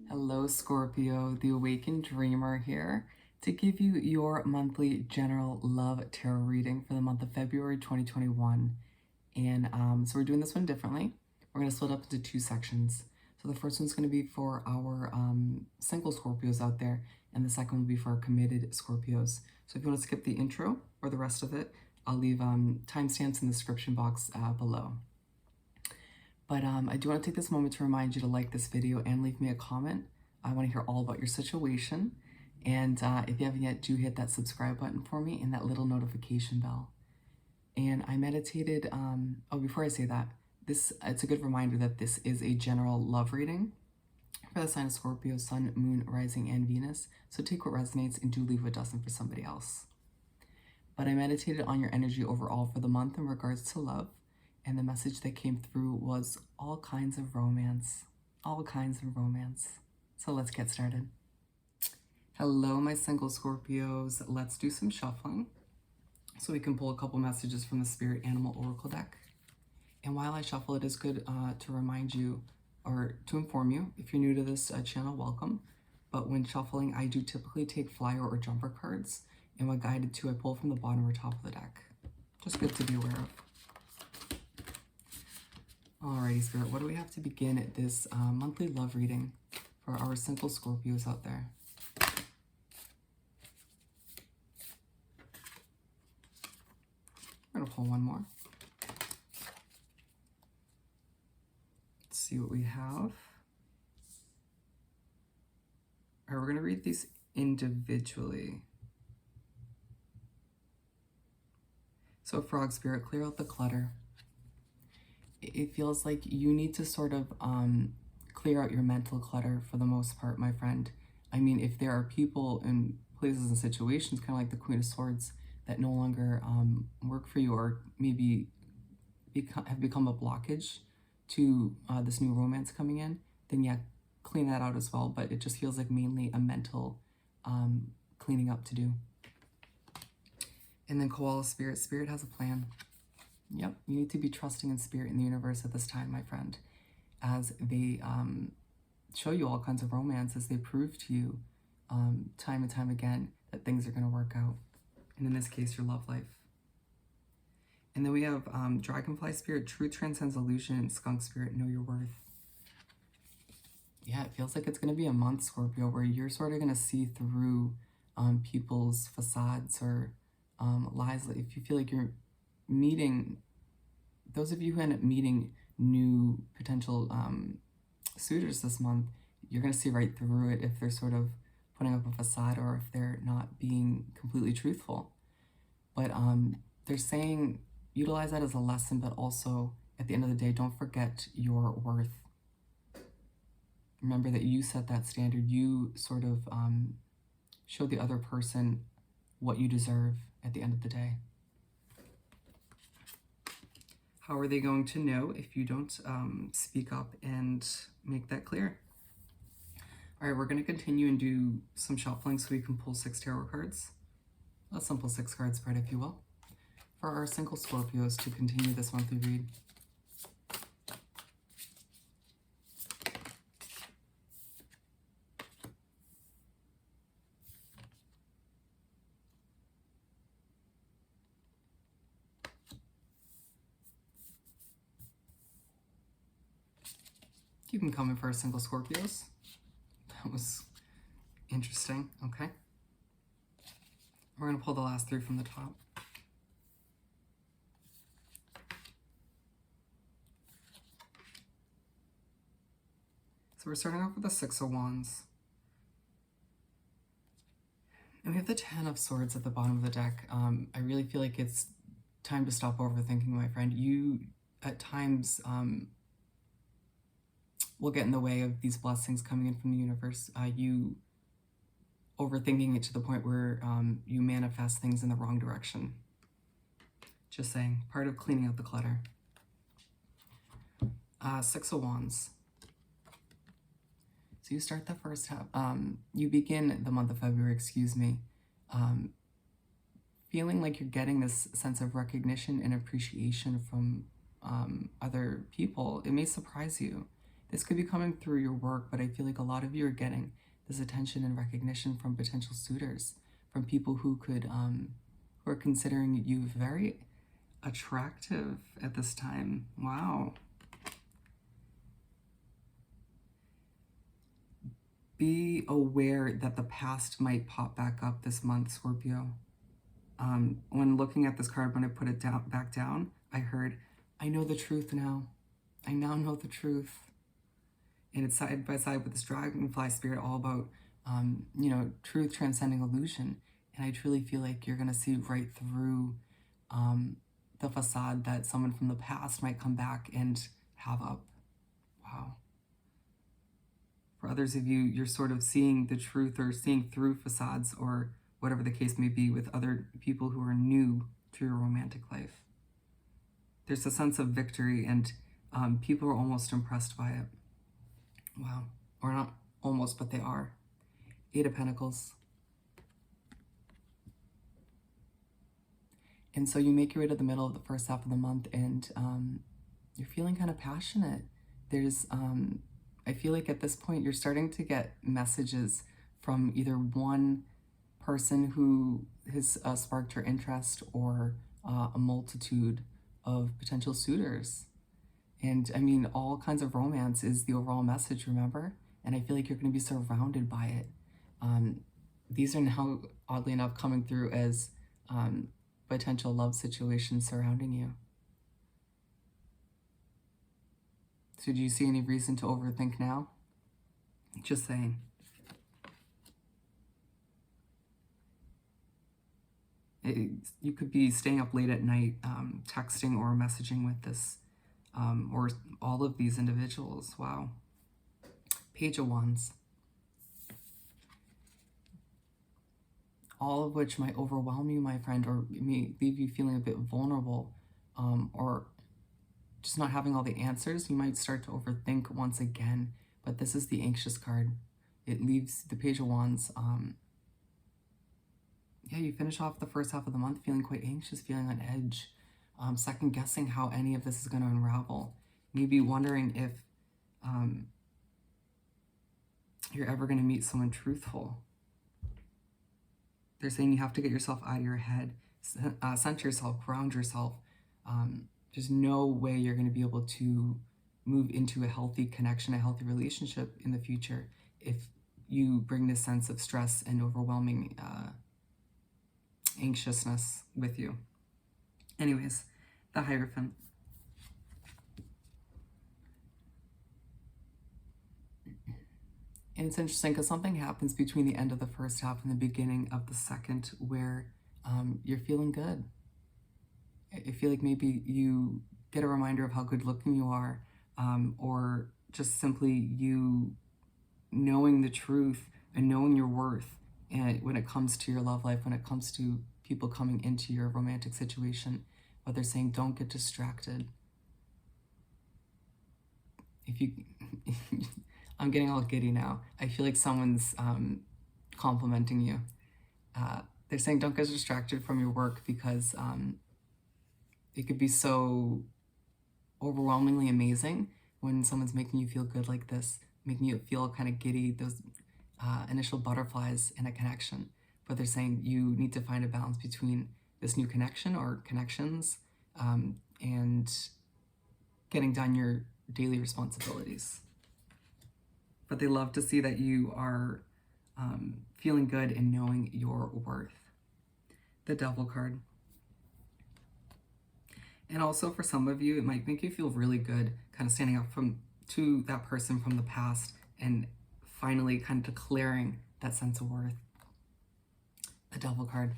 Hello Scorpio, the Awakened Dreamer here to give you your monthly general love tarot reading for the month of February 2021. And so we're doing this one differently. We're going to split up into two sections. So the first one's going to be for our single Scorpios out there, and the second will be for our committed Scorpios. So if you want to skip the intro or the rest of it, I'll leave timestamps in the description box below. But I do want to take this moment to remind you to like this video and leave me a comment. I want to hear all about your situation. And if you haven't yet, do hit that subscribe button for me and that little notification bell. And I meditated, before I say that, it's a good reminder that this is a general love reading for the sign of Scorpio, Sun, Moon, Rising, and Venus. So take what resonates and do leave what doesn't for somebody else. But I meditated on your energy overall for the month in regards to love. And the message that came through was all kinds of romance. All kinds of romance. So let's get started. Hello, my single Scorpios. Let's do some shuffling so we can pull a couple messages from the Spirit Animal Oracle deck. And while I shuffle, it is good to remind you or to inform you, if you're new to this channel, welcome. But when shuffling, I do typically take flyer or jumper cards. And when guided to, I pull from the bottom or top of the deck. Just good to be aware of. Alrighty, Spirit, what do we have to begin this monthly love reading for our single Scorpios out there? We're going to pull one more. Let's see what we have. All right, we're going to read these individually. So, Frog Spirit, clear out the clutter. It feels like you need to sort of clear out your mental clutter for the most part, my friend. I mean, if there are people and places and situations, kind of like the Queen of Swords, that no longer work for you or maybe have become a blockage to this new romance coming in, then yeah, clean that out as well. But it just feels like mainly a mental cleaning up to do. And then Koala Spirit. Spirit has a plan. Yep, you need to be trusting in Spirit and the universe at this time, my friend, as they show you all kinds of romance, as they prove to you time and time again that things are going to work out. And in this case, your love life. And then we have Dragonfly Spirit, Truth Transcends Illusion, and Skunk Spirit, Know Your Worth. Yeah, it feels like it's going to be a month, Scorpio, where you're sort of going to see through people's facades or lies. If you feel like you're meeting, those of you who end up meeting new potential suitors this month, you're going to see right through it if they're sort of putting up a facade or if they're not being completely truthful. But they're saying utilize that as a lesson, but also at the end of the day, don't forget your worth. Remember that you set that standard. You sort of show the other person what you deserve at the end of the day. How are they going to know if you don't speak up and make that clear? All right, we're going to continue and do some shuffling so we can pull 6 tarot cards. A simple 6-card spread, if you will, for our single Scorpios to continue this monthly read. Keep them coming for our single Scorpios. That was interesting. Okay. We're going to pull the last 3 from the top. So we're starting off with the 6 of Wands. And we have the 10 of Swords at the bottom of the deck. I really feel like it's time to stop overthinking, my friend. You, at times, will get in the way of these blessings coming in from the universe. You overthinking it to the point where you manifest things in the wrong direction. Just saying, part of cleaning out the clutter. 6 of Wands. So you start the first half, you begin the month of February, feeling like you're getting this sense of recognition and appreciation from other people. It may surprise you. This could be coming through your work, but I feel like a lot of you are getting this attention and recognition from potential suitors, from people who are considering you very attractive at this time. Wow. Be aware that the past might pop back up this month, Scorpio. When looking at this card, when I put it back down, I heard, I know the truth now. I now know the truth. And it's side by side with this dragonfly spirit, all about, truth transcending illusion. And I truly feel like you're going to see right through the facade that someone from the past might come back and have up. Wow. For others of you, you're sort of seeing the truth or seeing through facades or whatever the case may be with other people who are new to your romantic life. There's a sense of victory, and people are almost impressed by it. Wow. Or not almost, but they are. 8 of Pentacles. And so you make your way to the middle of the first half of the month, and you're feeling kind of passionate. There's, I feel like at this point, you're starting to get messages from either one person who has sparked your interest, or a multitude of potential suitors. And I mean, all kinds of romance is the overall message, remember? And I feel like you're going to be surrounded by it. These are now, oddly enough, coming through as potential love situations surrounding you. So do you see any reason to overthink now? Just saying. You could be staying up late at night, texting or messaging with this, or all of these individuals. Wow. Page of Wands. All of which might overwhelm you, my friend, or may leave you feeling a bit vulnerable, or just not having all the answers. You might start to overthink once again, but this is the anxious card. It leaves the Page of Wands. You finish off the first half of the month feeling quite anxious, feeling on edge, second guessing how any of this is going to unravel. Maybe wondering if you're ever going to meet someone truthful. They're saying you have to get yourself out of your head, center yourself, ground yourself. There's no way you're going to be able to move into a healthy connection, a healthy relationship in the future if you bring this sense of stress and overwhelming anxiousness with you. Anyways, the Hierophant. And it's interesting because something happens between the end of the first half and the beginning of the second where you're feeling good. I feel like maybe you get a reminder of how good looking you are, or just simply you knowing the truth and knowing your worth. And when it comes to your love life, when it comes to people coming into your romantic situation, but they're saying don't get distracted. If you, I'm getting all giddy now. I feel like someone's complimenting you. They're saying don't get distracted from your work because it could be so overwhelmingly amazing when someone's making you feel good like this, making you feel kind of giddy, those initial butterflies in a connection. But they're saying you need to find a balance between this new connection or connections and getting done your daily responsibilities. But they love to see that you are feeling good and knowing your worth. The Devil card. And also for some of you, it might make you feel really good kind of standing up to that person from the past and finally kind of declaring that sense of worth. The Devil card.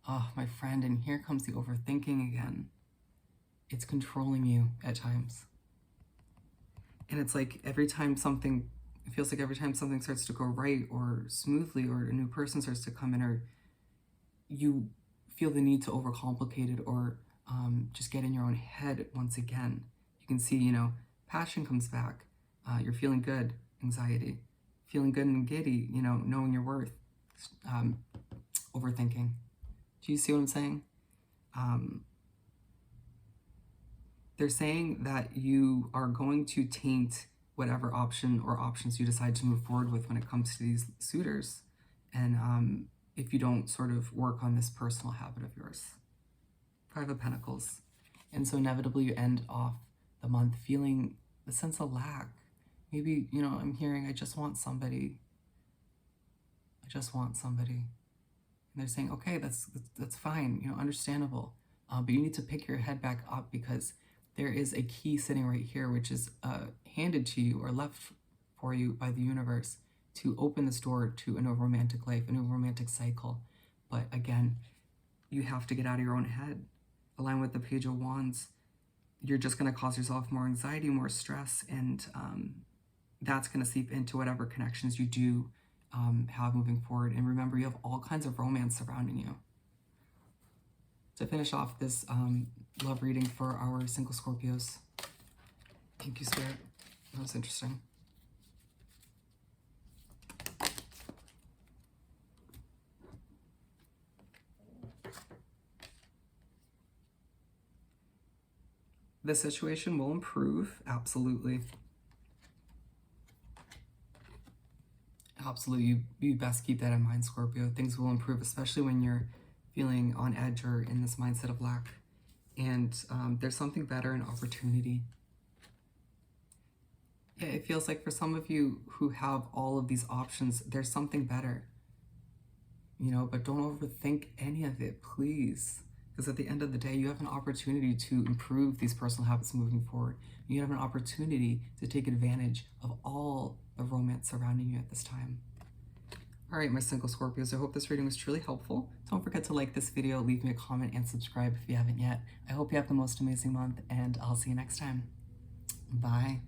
Oh, my friend, and here comes the overthinking again. It's controlling you at times. And it's like it feels like every time something starts to go right or smoothly, or a new person starts to come in, or you feel the need to overcomplicate it, or just get in your own head once again. You can see, passion comes back. You're feeling good, anxiety. Feeling good and giddy, knowing your worth. Overthinking. Do you see what I'm saying? They're saying that you are going to taint whatever option or options you decide to move forward with when it comes to these suitors. And if you don't sort of work on this personal habit of yours. Five of Pentacles. And so inevitably you end off the month feeling a sense of lack. Maybe, you know, I'm hearing, I just want somebody. I just want somebody. And they're saying, okay, that's fine, you know, understandable. But you need to pick your head back up, because there is a key sitting right here, which is handed to you or left for you by the universe to open this door to a new romantic life, a new romantic cycle. But again, you have to get out of your own head. Align with the Page of Wands. You're just going to cause yourself more anxiety, more stress, and that's going to seep into whatever connections you do have moving forward. And remember, you have all kinds of romance surrounding you. To finish off this love reading for our single Scorpios. Thank you, Spirit. That was interesting. The situation will improve, absolutely. Absolutely, you best keep that in mind, Scorpio. Things will improve, especially when you're feeling on edge or in this mindset of lack. And there's something better, an opportunity. Yeah, it feels like for some of you who have all of these options, there's something better. You know, but don't overthink any of it, please. Because at the end of the day, you have an opportunity to improve these personal habits moving forward. You have an opportunity to take advantage of all the romance surrounding you at this time. All right, my single Scorpios, I hope this reading was truly helpful. Don't forget to like this video, leave me a comment, and subscribe if you haven't yet. I hope you have the most amazing month, and I'll see you next time. Bye.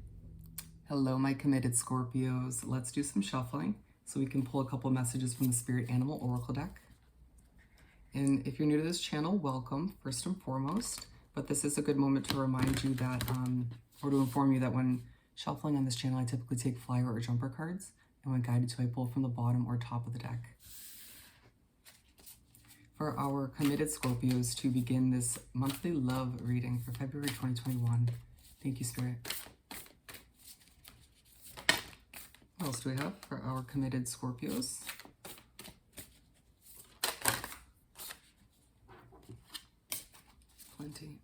Hello, my committed Scorpios. Let's do some shuffling so we can pull a couple messages from the Spirit Animal Oracle deck. And if you're new to this channel, welcome, first and foremost. But this is a good moment to remind you that, or to inform you that when shuffling on this channel, I typically take flyer or jumper cards. And when guided to, I pull from the bottom or top of the deck. For our committed Scorpios to begin this monthly love reading for February 2021. Thank you, Spirit. What else do we have for our committed Scorpios? Plenty.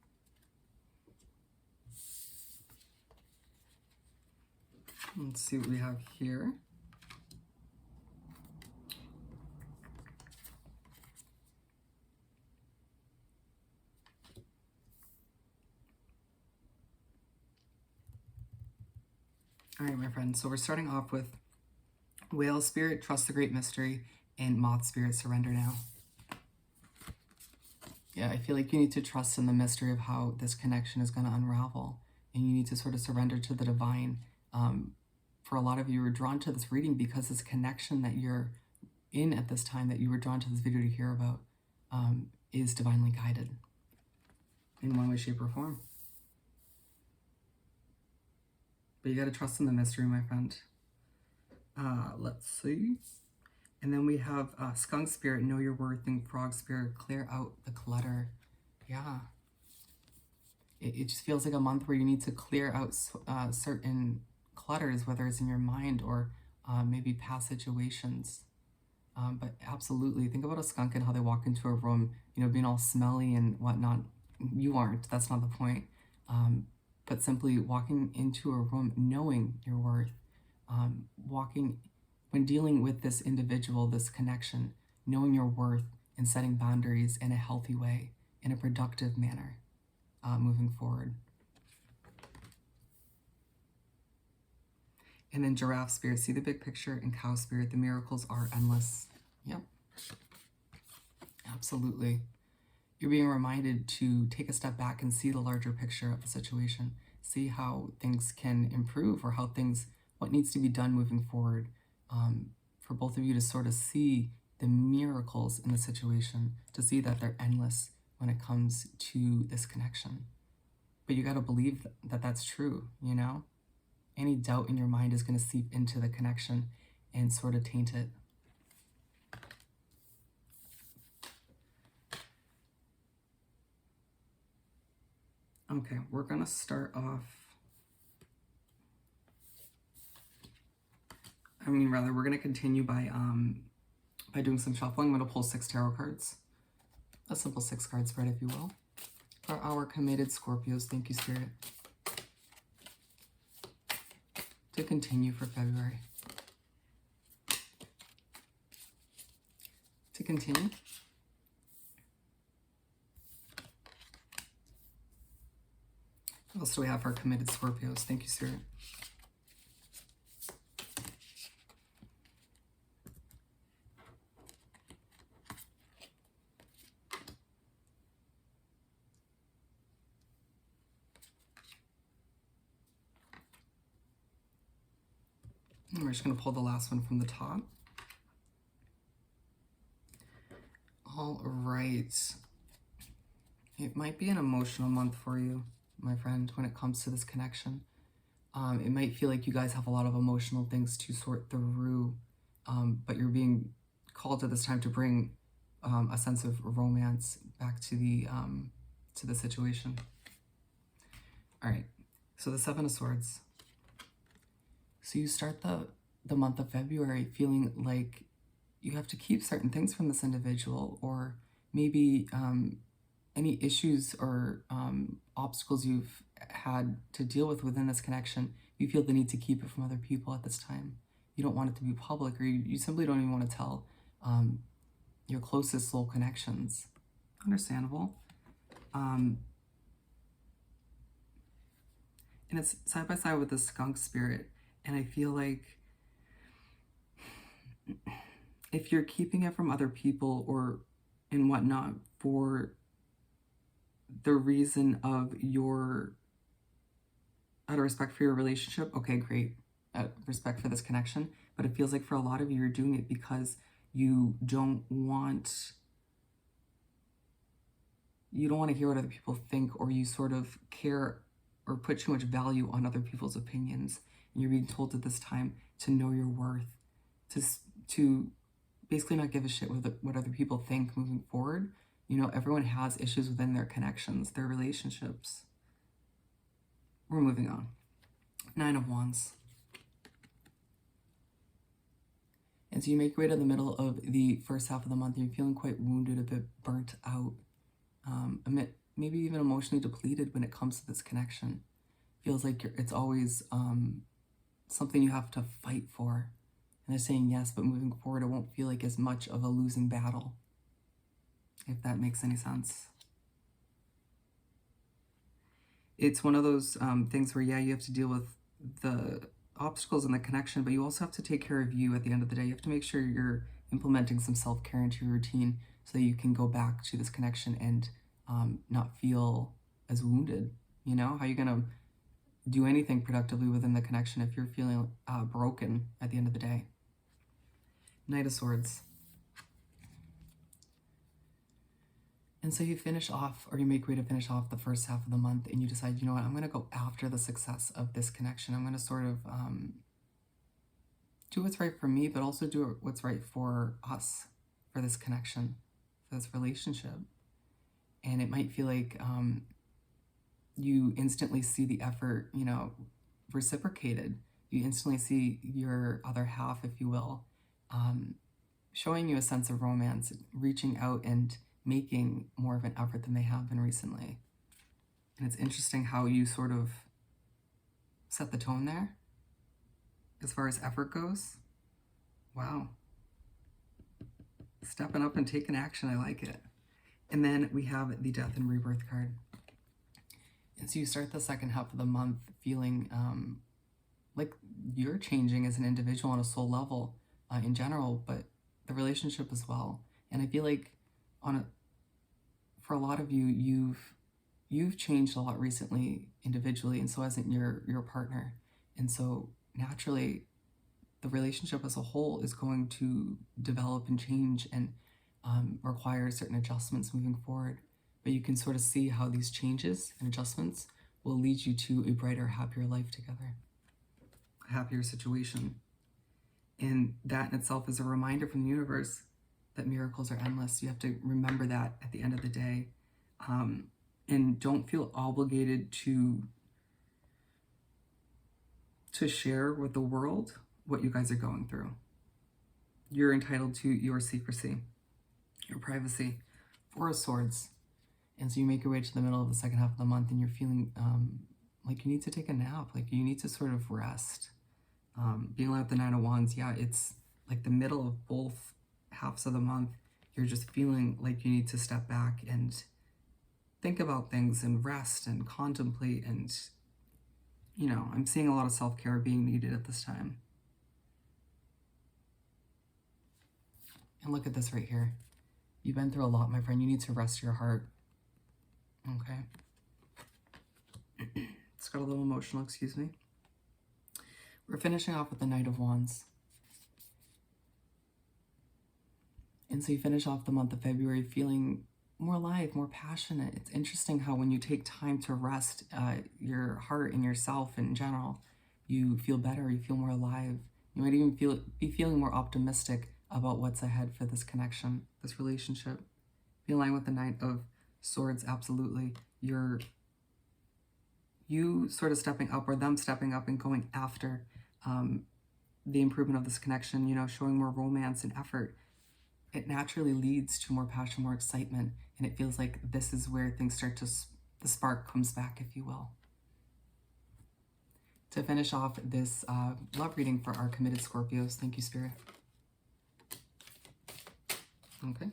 Let's see what we have here. All right, my friends, so we're starting off with Whale Spirit, Trust the Great Mystery, and Moth Spirit, Surrender Now. Yeah, I feel like you need to trust in the mystery of how this connection is going to unravel, and you need to sort of surrender to the divine. For a lot of you, are drawn to this reading because this connection that you're in at this time, that you were drawn to this video to hear about, is divinely guided in one way, shape, or form. But you got to trust in the mystery, my friend. Let's see. And then we have Skunk Spirit, Know Your Worth, and Frog Spirit, Clear Out the Clutter. Yeah. It just feels like a month where you need to clear out certain clutters, whether it's in your mind or maybe past situations. But absolutely, think about a skunk and how they walk into a room, you know, being all smelly and whatnot. You aren't. That's not the point. But simply walking into a room knowing your worth, when dealing with this individual, this connection, knowing your worth and setting boundaries in a healthy way, in a productive manner, moving forward. And then Giraffe Spirit, see the big picture, and Cow Spirit, the miracles are endless. Yep. Absolutely. You're being reminded to take a step back and see the larger picture of the situation. See how things can improve, or what needs to be done moving forward. For both of you to sort of see the miracles in the situation, to see that they're endless when it comes to this connection. But you got to believe that that's true, you know? Any doubt in your mind is going to seep into the connection and sort of taint it. Okay, we're going to start off, we're going to continue by doing some shuffling. I'm going to pull 6 tarot cards. A simple 6-card spread, if you will. For our committed Scorpios, thank you, Spirit. To continue for February. To continue. What else do we have for our committed Scorpios? Thank you, Spirit. And we're just going to pull the last one from the top. All right. It might be an emotional month for you, my friend, when it comes to this connection. It might feel like you guys have a lot of emotional things to sort through, but you're being called at this time to bring a sense of romance back to the situation. All right, so the 7 of Swords. So you start the month of February feeling like you have to keep certain things from this individual, or maybe any issues or obstacles you've had to deal with within this connection, you feel the need to keep it from other people at this time. You don't want it to be public, or you simply don't even want to tell your closest soul connections. Understandable. And it's side by side with the skunk spirit. And I feel like if you're keeping it from other people or and whatnot for the reason of your out of respect for your relationship, okay, great, respect for this connection. But it feels like for a lot of you, you're doing it because you don't want to hear what other people think, or you sort of care or put too much value on other people's opinions. And you're being told at this time to know your worth, to basically not give a shit what other people think moving forward. You know, everyone has issues within their connections, their relationships. We're moving on. 9 of Wands. And so you make your way to the middle of the first half of the month, and you're feeling quite wounded, a bit burnt out, maybe even emotionally depleted when it comes to this connection. Feels like it's always something you have to fight for. And they're saying yes, but moving forward, it won't feel like as much of a losing battle, if that makes any sense. It's one of those things where, yeah, you have to deal with the obstacles in the connection, but you also have to take care of you at the end of the day. You have to make sure you're implementing some self-care into your routine so that you can go back to this connection and not feel as wounded. You know, how are you going to do anything productively within the connection if you're feeling broken at the end of the day? Knight of Swords. And so you finish off, or you make way to finish off the first half of the month, and you decide, you know what, I'm going to go after the success of this connection. I'm going to sort of do what's right for me, but also do what's right for us, for this connection, for this relationship. And it might feel like you instantly see the effort, you know, reciprocated. You instantly see your other half, if you will, showing you a sense of romance, reaching out and making more of an effort than they have been recently. And it's interesting how you sort of set the tone there as far as effort goes. Wow. Stepping up and taking action, I like it. And then we have the Death and Rebirth card. And so you start the second half of the month feeling like you're changing as an individual on a soul level in general, but the relationship as well. And I feel like for a lot of you, you've changed a lot recently individually, and so hasn't your partner. And so naturally, the relationship as a whole is going to develop and change and require certain adjustments moving forward. But you can sort of see how these changes and adjustments will lead you to a brighter, happier life together, a happier situation. And that in itself is a reminder from the universe that miracles are endless. You have to remember that at the end of the day. and don't feel obligated to share with the world what you guys are going through. You're entitled to your secrecy, your privacy. Four of Swords. And so you make your way to the middle of the second half of the month and you're feeling like you need to take a nap, like you need to sort of rest. Being like the Nine of Wands, yeah, it's like the middle of both halves of the month. You're just feeling like you need to step back and think about things and rest and contemplate. And, you know, I'm seeing a lot of self-care being needed at this time. And look at this right here. You've been through a lot, my friend. You need to rest your heart. Okay. It's got a little emotional, excuse me. We're finishing off with the Knight of Wands. And so you finish off the month of February feeling more alive, more passionate. It's interesting how when you take time to rest your heart and yourself in general, you feel better, you feel more alive. You might even be feeling more optimistic about what's ahead for this connection, this relationship. Be in line with the Knight of Swords, absolutely. You sort of stepping up, or them stepping up and going after the improvement of this connection, you know, showing more romance and effort. It naturally leads to more passion, more excitement, and it feels like this is where things start to, the spark comes back, if you will. To finish off this love reading for our committed Scorpios, thank you, Spirit. Okay.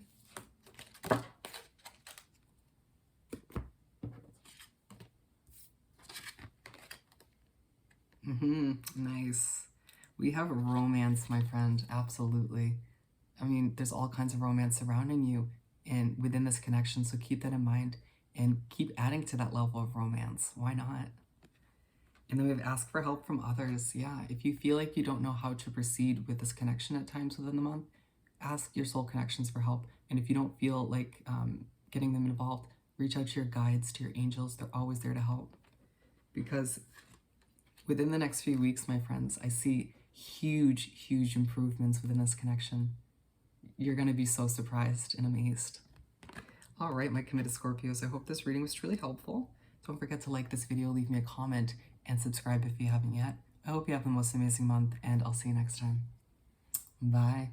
Nice. We have romance, my friend, absolutely. I mean, there's all kinds of romance surrounding you and within this connection, so keep that in mind and keep adding to that level of romance. Why not? And then we have ask for help from others. Yeah, if you feel like you don't know how to proceed with this connection at times within the month, ask your soul connections for help. And if you don't feel like getting them involved, reach out to your guides, to your angels. They're always there to help. Because within the next few weeks, my friends, I see huge, huge improvements within this connection. You're going to be so surprised and amazed. All right, my committed Scorpios, I hope this reading was truly helpful. Don't forget to like this video, leave me a comment, and subscribe if you haven't yet. I hope you have the most amazing month, and I'll see you next time. Bye.